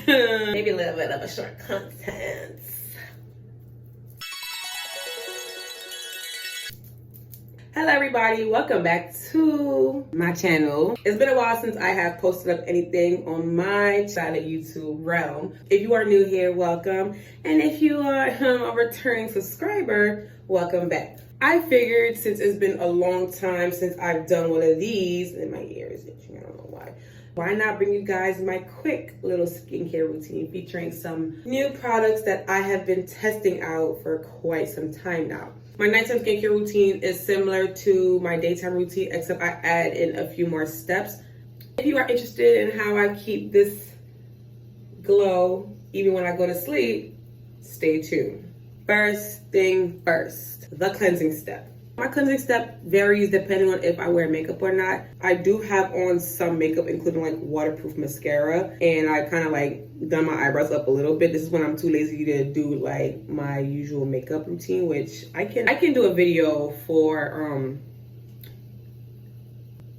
Maybe a little bit of a short content. Hello everybody, welcome back to my channel. It's been a while since I have posted up anything on my side of YouTube realm. If you are new here, welcome. And if you are a returning subscriber, welcome back. I figured since it's been a long time since I've done one of these, and my ear is itching, I don't know why not bring you guys my quick little skincare routine featuring some new products that I have been testing out for quite some time now. My nighttime skincare routine is similar to my daytime routine, except I add in a few more steps. If you are interested in how I keep this glow even when I go to sleep, stay tuned. First thing first, the cleansing step. My cleansing step varies depending on if I wear makeup or not. I do have on some makeup, including like waterproof mascara, and I kind of like done my eyebrows up a little bit. This is when I'm too lazy to do like my usual makeup routine, which I can do a video for.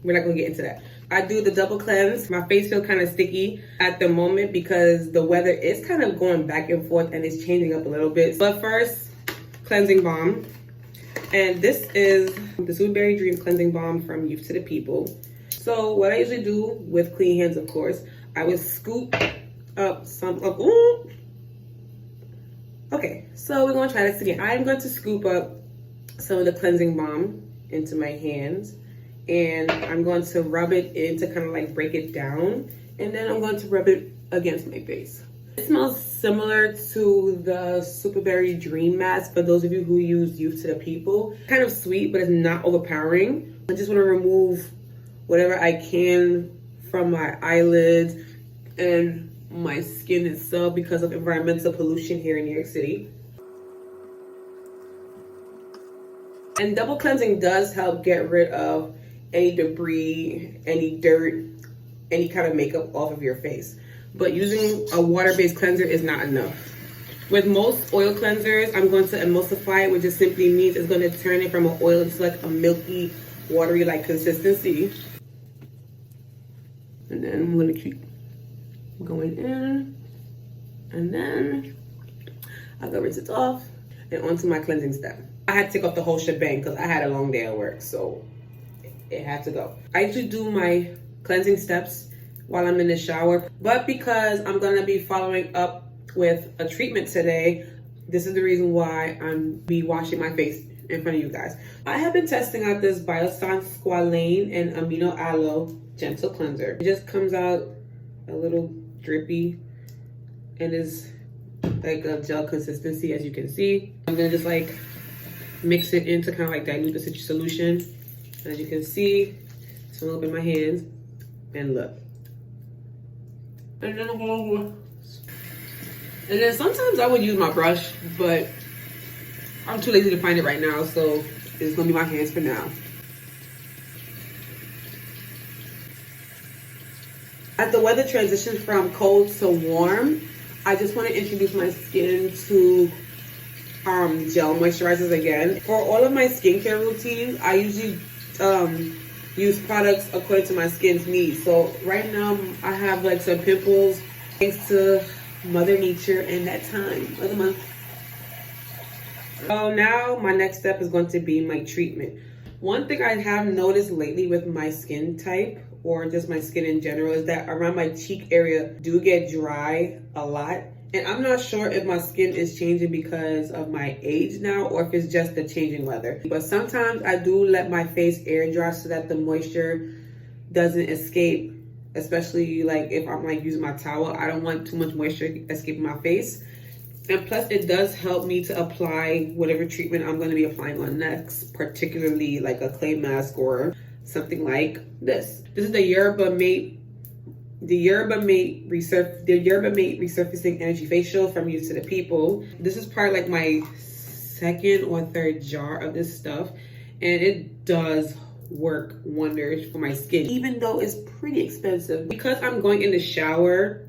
We're not gonna get into that. I do the double cleanse. My face feels kind of sticky at the moment because the weather is kind of going back and forth and it's changing up a little bit. But first, cleansing balm. And this is the Sweet Berry Dream Cleansing Balm from Youth to the People. So what I usually do with clean hands, of course, I would scoop up some of, ooh. Okay, so we're gonna try this again. I'm going to scoop up some of the cleansing balm into my hands, and I'm going to rub it in to kind of like break it down, and then I'm going to rub it against my face. It smells similar to the Super Berry Dream Mask for those of you who use Youth to the People. Kind of sweet, but it's not overpowering. I just want to remove whatever I can from my eyelids and my skin itself because of environmental pollution here in New York City. And double cleansing does help get rid of any debris, any dirt, any kind of makeup off of your face. But using a water-based cleanser is not enough. With most oil cleansers, I'm going to emulsify it, which just simply means it's going to turn it from an oil into like a milky, watery like consistency. And then I'm going to keep going in, and then I'll go rinse it off and onto my cleansing step. I had to take off the whole shebang because I had a long day at work, so it had to go. I usually do my cleansing steps while I'm in the shower, but because I'm gonna be following up with a treatment today, this is the reason why I'm washing my face in front of you guys. I have been testing out this Biossance Squalane and Amino Aloe Gentle Cleanser. It just comes out a little drippy and is like a gel consistency, as you can see. I'm gonna just like mix it in to kind of like dilute the solution. As you can see, it's all up in my hands, and look. And then sometimes I would use my brush, but I'm too lazy to find it right now, so it's gonna be my hands for now. As the weather transitions from cold to warm, I just want to introduce my skin to gel moisturizers again. For all of my skincare routines, I usually use products according to my skin's needs. So right now I have like some pimples thanks to Mother Nature and that time of the month. So now my next step is going to be my treatment. One thing I have noticed lately with my skin type, or just my skin in general, is that around my cheek area do get dry a lot. And I'm not sure if my skin is changing because of my age now or if it's just the changing weather. But sometimes I do let my face air dry so that the moisture doesn't escape, especially like if I'm like using my towel. I don't want too much moisture escaping my face. And plus it does help me to apply whatever treatment I'm going to be applying on next, particularly like a clay mask or something like this. This is the Yerba Mate Resurfacing Energy Facial from Youth to the People. This is part like my second or third jar of this stuff, and it does work wonders for my skin, even though it's pretty expensive. Because I'm going in the shower,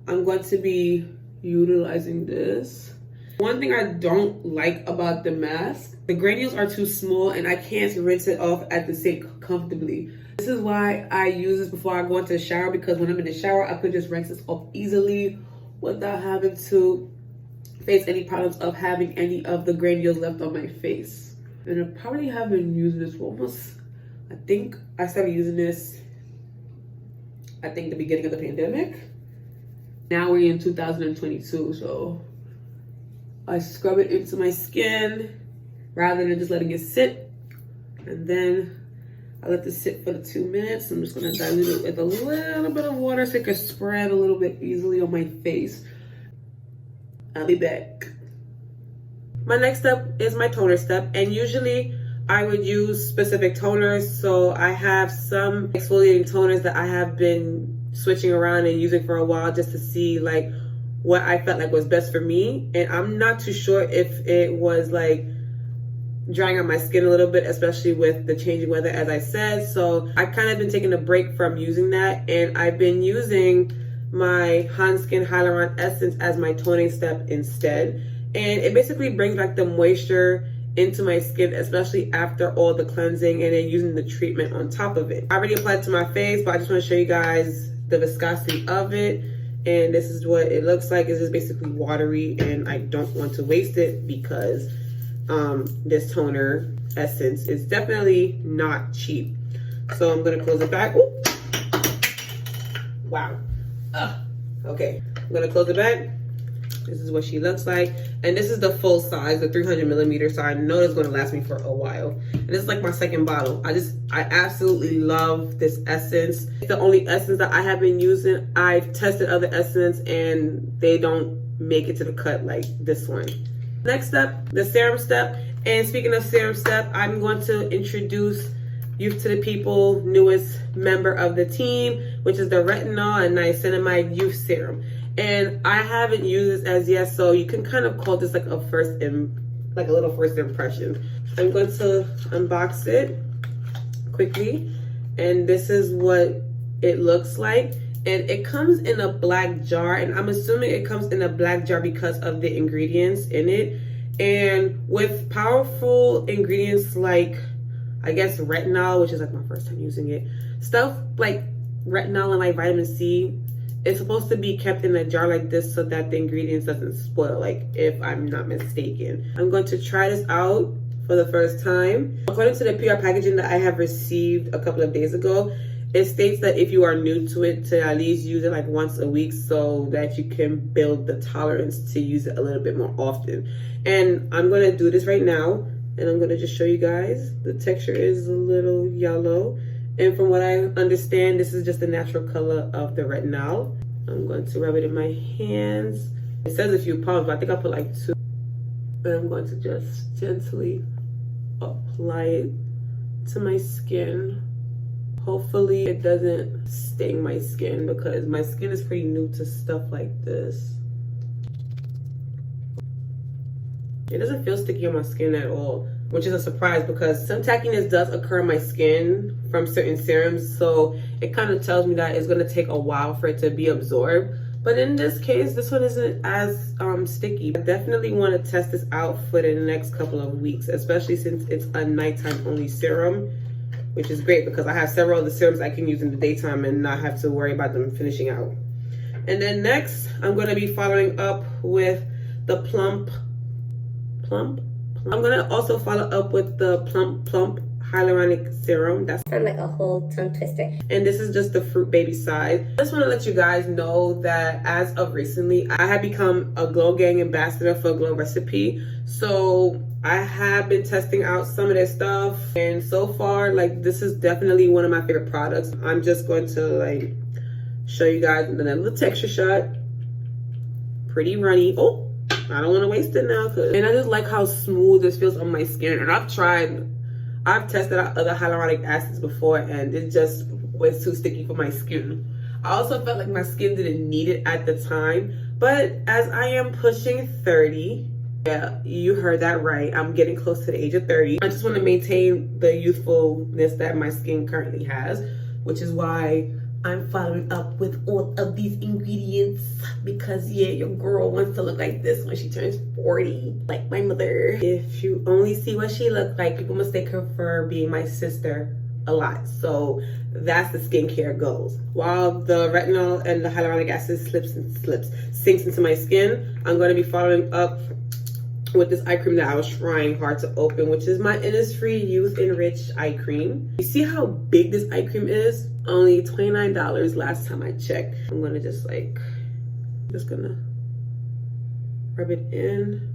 I'm going to be utilizing this. One thing I don't like about the mask, the granules are too small and I can't rinse it off at the sink comfortably. This is why I use this before I go into the shower, because when I'm in the shower, I could just rinse this off easily without having to face any problems of having any of the granules left on my face. And I probably have been using this for almost, I think I started using this, I think the beginning of the pandemic. Now we're in 2022, so I scrub it into my skin rather than just letting it sit. And then I let this sit for the 2 minutes. I'm just gonna dilute it with a little bit of water so it can spread a little bit easily on my face. I'll be back. My next step is my toner step, and usually I would use specific toners. So I have some exfoliating toners that I have been switching around and using for a while just to see like what I felt like was best for me. And I'm not too sure if it was like drying out my skin a little bit, especially with the changing weather, as I said. So I kind of been taking a break from using that, and I've been using my Han Skin Hyaluron Essence as my toning step instead. And it basically brings back the moisture into my skin, especially after all the cleansing and then using the treatment on top of it. I already applied it to my face, but I just want to show you guys the viscosity of it. And this is what it looks like. It's just basically watery, and I don't want to waste it because this toner essence is definitely not cheap. So I'm gonna close it back. Ooh. Wow. Okay, I'm gonna close it back. This is what she looks like, and this is the full size, the 300 millimeters, so I know it's gonna last me for a while. And this is like my second bottle. I absolutely love this essence. It's the only essence that I have been using. I've tested other essence and they don't make it to the cut like this one. Next up, the serum step. And speaking of serum step, I'm going to introduce Youth to the People newest member of the team, which is the retinol and niacinamide youth serum. And I haven't used this as yet, so you can kind of call this like a little first impression. I'm going to unbox it quickly, and this is what it looks like. And it comes in a black jar, and I'm assuming it comes in a black jar because of the ingredients in it. And with powerful ingredients like, I guess, retinol, which is like my first time using it, stuff like retinol and like vitamin C, it's supposed to be kept in a jar like this so that the ingredients doesn't spoil, like, if I'm not mistaken. I'm going to try this out for the first time. According to the PR packaging that I have received a couple of days ago, it states that if you are new to it, to at least use it like once a week so that you can build the tolerance to use it a little bit more often. And I'm gonna do this right now, and I'm gonna just show you guys. The texture is a little yellow, and from what I understand, this is just the natural color of the retinol. I'm going to rub it in my hands. It says a few pumps, but I think I'll put like 2. And I'm going to just gently apply it to my skin. Hopefully it doesn't sting my skin, because my skin is pretty new to stuff like this. It doesn't feel sticky on my skin at all, which is a surprise because some tackiness does occur in my skin from certain serums. So it kind of tells me that it's going to take a while for it to be absorbed. But in this case, this one isn't as sticky. I definitely want to test this out for the next couple of weeks, especially since it's a nighttime only serum, which is great because I have several of the serums I can use in the daytime and not have to worry about them finishing out. And then next, I'm going to be following up with the Plump. I'm going to also follow up with the Plump Hyaluronic Serum. That's like a whole tongue twister. And this is just the Fruit Baby size. I just want to let you guys know that as of recently, I have become a Glow Gang ambassador for Glow Recipe. So I have been testing out some of their stuff, and so far, like, this is definitely one of my favorite products. I'm just going to like show you guys another little texture shot. Pretty runny. Oh, I don't want to waste it now, and I just like how smooth this feels on my skin. And I've tested out other hyaluronic acids before, and it just was too sticky for my skin. I also felt like my skin didn't need it at the time, but as I am pushing 30, yeah, you heard that right, I'm getting close to the age of 30. I just want to maintain the youthfulness that my skin currently has, which is why I'm following up with all of these ingredients, because yeah, your girl wants to look like this when she turns 40, like my mother. If you only see what she looks like, people mistake her for being my sister. a lot. So that's the skincare goals. While the retinol and the hyaluronic acid sinks into my skin, I'm going to be following up with this eye cream that I was trying hard to open, which is my Innisfree Youth Enriched Eye Cream. You see how big this eye cream is? Only $29 last time I checked. I'm gonna just gonna rub it in.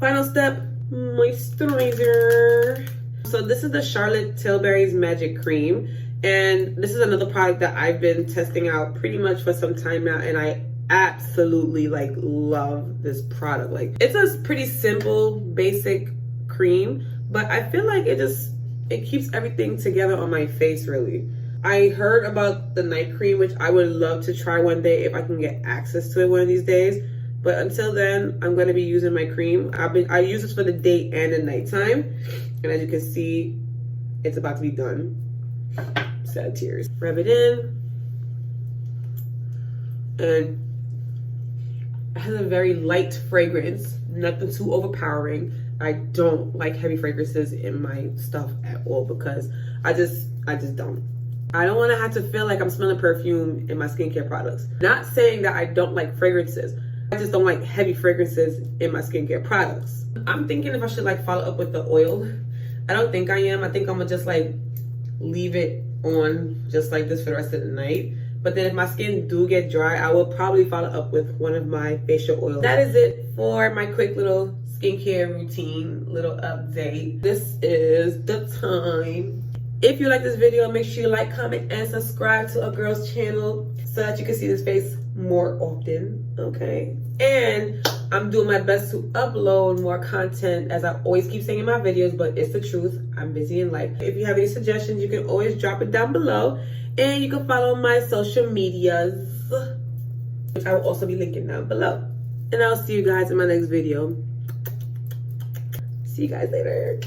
Final step, moisturizer. So this is the Charlotte Tilbury's Magic Cream. And this is another product that I've been testing out pretty much for some time now, and I absolutely love this product. It's a pretty simple basic cream, but I feel like it keeps everything together on my face. Really, I heard about the night cream, which I would love to try one day if I can get access to it one of these days, but until then I'm going to be using my cream. I use this for the day and the nighttime, and as you can see, it's about to be done. Sad tears. Rub it in, and it has a very light fragrance, nothing too overpowering. I don't like heavy fragrances in my stuff at all because I just don't. I don't want to have to feel like I'm smelling perfume in my skincare products. Not saying that I don't like fragrances. I just don't like heavy fragrances in my skincare products. I'm thinking if I should follow up with the oil. I don't think I am. I think I'm gonna just leave it on just like this for the rest of the night. But then if my skin do get dry, I will probably follow up with one of my facial oils. That is it for my quick little skincare routine, little update. This is the time. If you like this video, make sure you like, comment, and subscribe to a girl's channel so that you can see this face more often, okay? And I'm doing my best to upload more content, as I always keep saying in my videos, but it's the truth. I'm busy in life. If you have any suggestions, you can always drop it down below. And you can follow my social medias, which I will also be linking down below. And I'll see you guys in my next video. See you guys later.